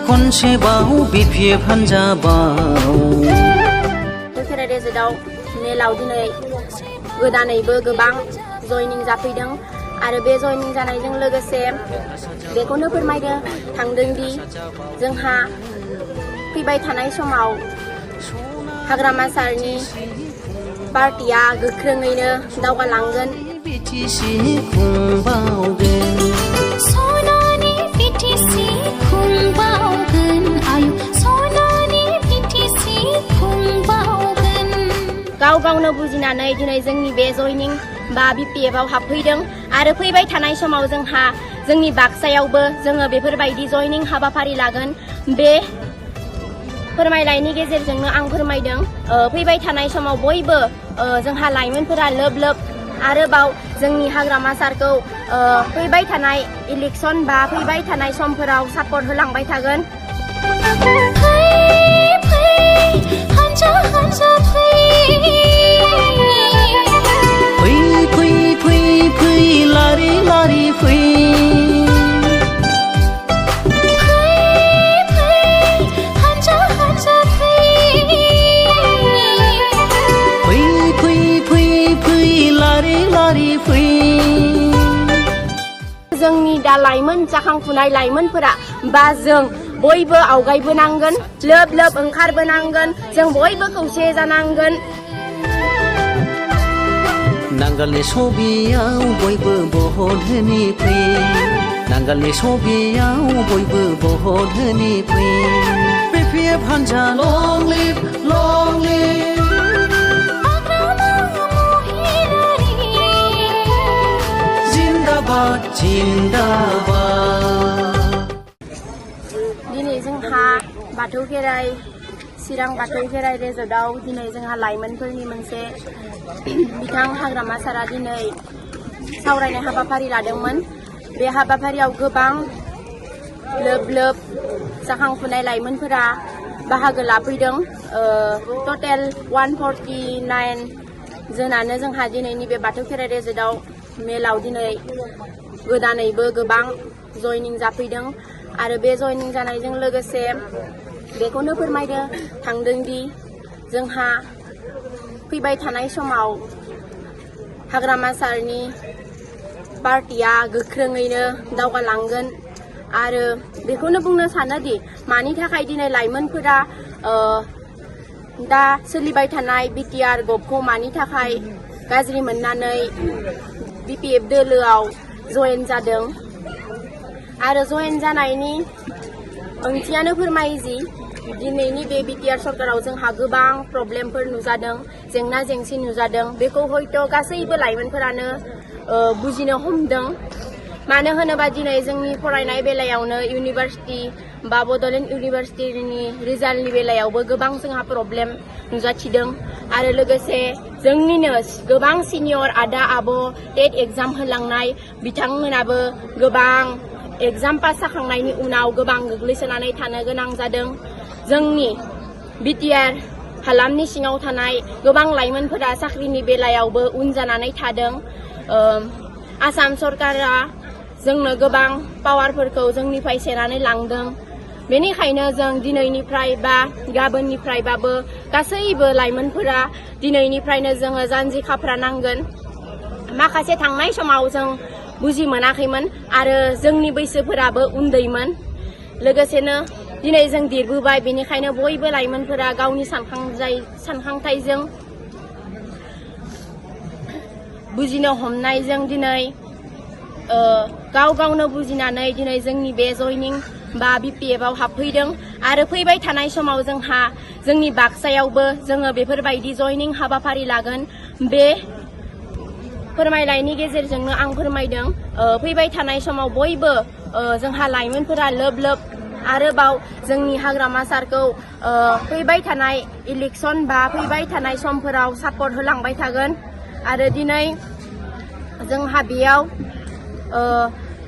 खनसेबाव BP फानजाबाव खेराइ रेजिटआव मेलाव दिनै गोदानैबो गोबां जयनिं जाफैदों आरो बे जयनिं जानायजों लोगोसे बेखौनो फोरमायनो थांदोंदि जोंहा फैबाय थानाय समाव हाग्रामा सारनि पार्टिया गोख्रोङैनो दावगालांगोन। गाव गावनो बुजिनानै दिनै जोंनि बे जयनिं बा बिपिएफआव हाबफैदों आरो फैबाय थानाय समाव जोंहा जोंनि बाक्सायावबो जोङो बेफोरबायदि जयनिं हाबाफारि लागोन। बे फोरमायनायनि गेजेरजोंनो आं फोरमायदों फैबाय थानाय समाव बयबो जोंहा लाइमोनफोरा लोब लोब आरोबाव जोंनि हाग्रामा सारखौ फैबाय थानाय इलेक्सन बा फैबाय थानाय समफोराव सापर्ट होलांबाय थागोन। जोंनि दा लाइमोन जाखांफुनाय लाइमोनफोरा बा जों बयबो आवगायबोनांगोन, लोब लोब ओंखारबोनांगोन, जों बयबो खौसे जानांगोन। नांगालनि सबियाव बयबो बहद होनि फै, नांगालनि सबियाव बयबो बहद होनि फै। बिपिएफ हानजा लं लिभ लं लिभ। जिन्दाबाद जिन्दाबाद। दिनै जोंहा बाथौ खेराइ चिरां बाथौ खेराइ रेजर्टआव दिनै जोंहा लाइमोनफोरनि मोनसे बिथां हाग्रामा सारा दिनै सावरायनाय हाबाफारि लादोंमोन। बे हाबाफारियाव गोबां लोब लोब जाखांफुनाय लाइमोनफोरा बाहागो लाफैदों। टटेल 149 जोनानो जोंहा दिनैनि बे बाथौ खेराइ रेजर्टआव मेलाव दिनै गोदानैबो गोबां जयनिं जाफैदों आरो बे जयनिं जानायजों लोगोसे बेखौनो फोरमायनो थांदोंदि जोंहा फैबाय थानाय समाव हाग्रामा सारनि पार्टिया गोख्रोङैनो दावगालांगोन आरो बेखौनो बुंनो सानोदि मानि थाखाय दिनै लाइमोनफोरा दा सोलिबाय थानाय बिटिआर गभखौ मानि थाखाय गाज्रि मोननानै बिपिएफ दोलोआव जयेन जादों आरो जयेन जानायनि ओंथियानो फोरमायो जि दिनैनि बे बिटिआर सरकाराव जोंहा गोबां प्रब्लेमफोर नुजादों, जेंना जेंसि नुजादों। बेखौ हयथ' गासैबो लाइमोनफोरानो बुजिनो हमदों। मानो होनोबा दिनै जोंनि फरायनाय बेलायावनो इउनिभार्सिटि बा बड'लेण्ड इउनिभार्सिटिनि रिजाल्टनि बेलायावबो गोबां जोंहा प्रब्लेम नुजाथिदों आरो लोगोसे जोंनिनो गोबां सिनियर आदा आब' टेट एग्जाम होलांनाय बिथांमोनाबो गोबां एग्जाम पास जाखांनायनि उनाव गोबां गोग्लैसोनानै थानो गोनां जादों। जोंनि बिटिआर हालामनि सिङाव थानाय गोबां लाइमोनफोरा साख्रिनि बेलायावबो उन जानानै थादों। आसाम सरकारा जोंनो गोबां पावारफोरखौ जोंनिफ्राय सेनानै लांदों। बेनिखायनो जों दिनैनिफ्राय बा गाबोननिफ्रायबाबो गासैबो लाइमोनफोरा दिनैनिफ्रायनो जोङो जानजि खाफ्रानांगोन। माखासे थांनाय समाव जों बुजि मोनाखैमोन आरो जोंनि बैसोफोराबो उन्दैमोन। लोगोसेनो दिनै जों देरबोबाय, बेनिखायनो बयबो लाइमोनफोरा गावनि सानखांथाइजों बुजिनो हमनायजों दिनै गाव गावनो बुजिनानै दिनै जोंनि बे जयनिं बा बिपिएफआव हाबफैदों आरो फैबाय थानाय समाव जोंहा जोंनि बाक्सायावबो जोङो बेफोरबायदि जयनिं हाबाफारि लागोन। बे फोरमायनायनि गेजेरजोंनो आं फोरमायदों फैबाय थानाय समाव बयबो जोंहा लाइमोनफोरा लोब लोब आरोबाव जोंनि हाग्रामा सारखौ फैबाय थानाय इलेक्सन बा फैबाय थानाय समफोराव सापर्ट होलांबाय थागोन आरो दिनै जोंहा बेयाव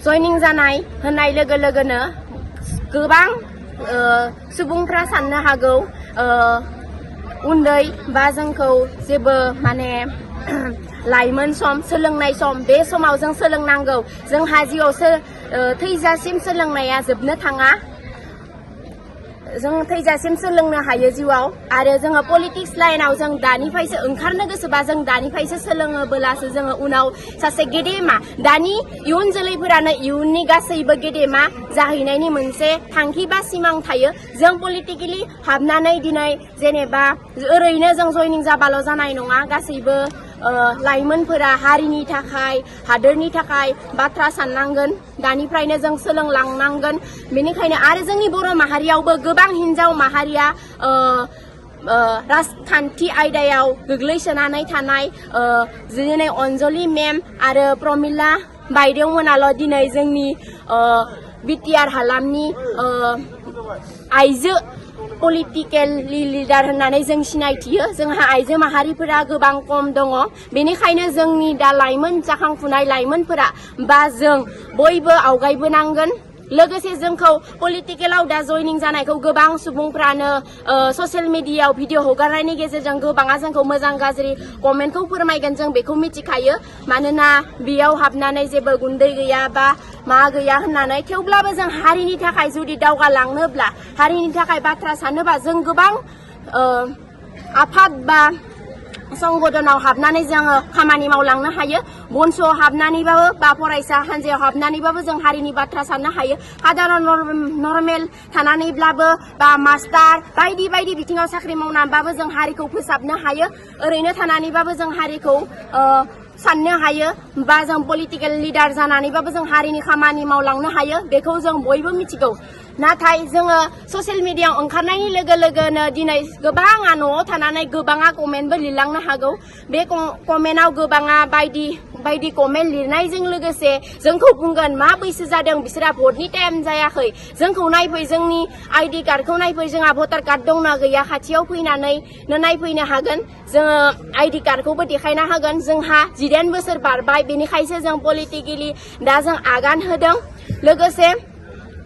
जयनिं जानाय होननाय लोगो लोगोनो गोबां सुबुंफ्रा साननो हागौ उन्दै बा जोंखौ जेबो माने लाइमोन सम सोलोंनाय सम, बे समाव जों सोलोंनांगौ। जोंहा जिउआव थैजासिम सोलोंनाया जोबनो थाङा। जों थैजासिम सोलोंनो हायो जिउआव आरो जोङो पलिटिक्स लाइनाव जों दानिफ्रायसो ओंखारनो गोसोबा जों दानिफ्रायसो सोलोङोबोलासो जोङो उनाव सासे गेदेमा दानि इयुन जोलैफोरानो इयुननि गासैबो गेदेमा जाहैनायनि मोनसे थांखि बा सिमां थायो जों पलिटिकेलि हाबनानै दिनै जेनेबा ओरैनो जों जयनिं जाबाल' जानाय नङा गासैबो लाइमोनफोरा हारिनि थाखाय हादोरनि थाखाय बाथ्रा साननांगोन दानिफ्रायनो जों सोलोंलांनांगोन बेनिखायनो आरो जोंनि बर' माहारियावबो गोबां हिन्जाव माहारिया राजखान्थि आयदायाव गोग्लैसोनानै थानाय दिनै अनजलि मेम आरो प्रमिला बायदेवमोनाल' दिनै जोंनि बिटिआर हालामनि आइजो पलिटिकेलि लिडार होननानै जों सिनायथियो जोंहा आइजो माहारिफोरा गोबां खम दङ बेनिखायनो जोंनि दा लाइमोन जाखांफुनाय लाइमोनफोरा बा जों बयबो आवगायबोनांगोन लोगोसे जोंखौ पलिटिकेलाव दा जयनिं जानायखौ गोबां सुबुंफ्रानो ससियेल मिडियायाव भिडिअ हगारनायनि गेजेरजों गोबाङा जोंखौ मोजां गाज्रि कमेन्टखौ फोरमायगोन जों बेखौ मिथिखायो मानोना बेयाव हाबनानै जेबो गुन्दै गैया बा मा गैया होननानै थेवब्लाबो जों हारिनि थाखाय जुदि दावगालांनोब्ला हारिनि थाखाय बाथ्रा सानोबा जों गोबां आफाद बा संगठनाव हाबनानै जोङो खामानि मावलांनो हायो बन्स'आव हाबनानैबाबो बा फरायसा हान्जायाव हाबनानैबाबो जों हारिनि बाथ्रा साननो हायो साधारन नर्मेल थानानैब्लाबो बा मास्टार बायदि बायदि बिथिङाव साख्रि मावनानैबाबो जों हारिखौ फोसाबनो हायो ओरैनो थानानैबाबो जों हारिखौ साननो हायो बा जों पलिटिकेल लिडार जानानैबाबो जों हारिनि खामानि मावलांनो हायो बेखौ जों बयबो मिथिगौ नाथाय जोङो ससियेल मिडियायाव ओंखारनायनि लोगो लोगोनो दिनै गोबाङा न'आव थानानै गोबाङा कमेन्टबो लिरलांनो हागौ बे कमेन्टआव गोबाङा बायदि कमेन्ट लिरनायजों लोगोसे जोंखौ बुंगोन मा बैसो जादों बिसोरा भटनि टाइम जायाखै जोंखौ नायफै जोंनि आइडि कार्डखौ नायफै जोंहा भटार कार्ड दंना गैया खाथियाव फैनानै नायफैनो हागोन जोङो आइडि कार्डखौबो देखायना होगोन जोंहा 18 बोसोर बारबाय बेनिखायसो जों पलिटिकेलि दा जों आगान होदों लोगोसे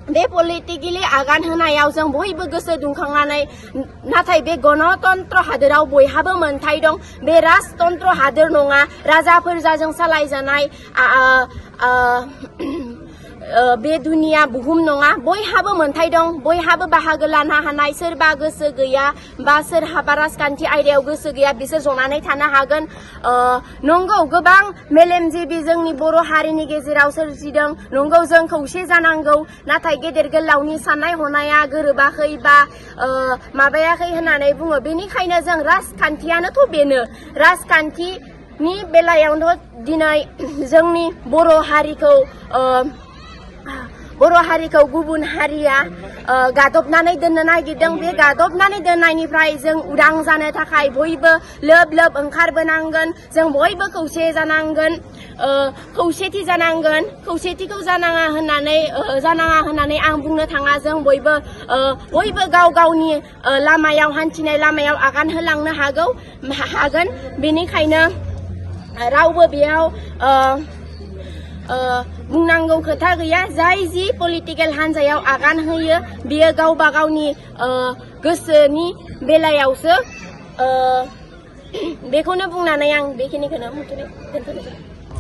बे पलिटिकेलि आगान होनायाव जों बयबो गोसो दुंखांनानै नाथाय बे गणतन्त्र हादोराव बयहाबो मोनथाय दं बे राजतन्त्र हादोर नङा राजाफोरजों सालायजानाय बे दुनिया बुहुम नङा बयहाबो मोनथाय दं बयहाबो बाहागो लानो हानाय सोरबा गोसो गैया बा सोरहाबा राजखान्थि आयदायाव गोसो गैया बिसोर जनानै थानो हागोन नंगौ गोबां मेलेमजिबि जोंनि बर' हारिनि गेजेराव सोरजिदों नंगौ जों खौसे जानांगौ नाथाय गेदेर गोलावनि साननाय हनाया गोरोबाखै बा माबायाखै होननानै बुङो बेनिखायनो जों राजखान्थियानोथ' बेनो राजखान्थिनि बेलायावनो दिनै जोंनि बर' हारिखौ गुबुन हारिया गादबनानै दोननो नागिरदों बे गादबनानै दोननायनिफ्राय जों उदां जानो थाखाय बयबो लोब लोब ओंखारबोनांगोन जों बयबो खौसे जानांगोन खौसेथि जानांगोन खौसेथिखौ जानाङा होननानै आं बुंनो थाङा जों बयबो गाव गावनि लामायाव हान्थिनाय लामायाव आगान होलांनो हागोन बेनिखायनो रावबो बेयाव बुंनांगौ खोथा गैया जाय जि पलिटिकेल हान्जायाव आगान होयो बियो गावबा गावनि गोसोनि बेलायावसो बेखौनो बुंनानै आं बेखिनिखौनो दोनथ'नोसै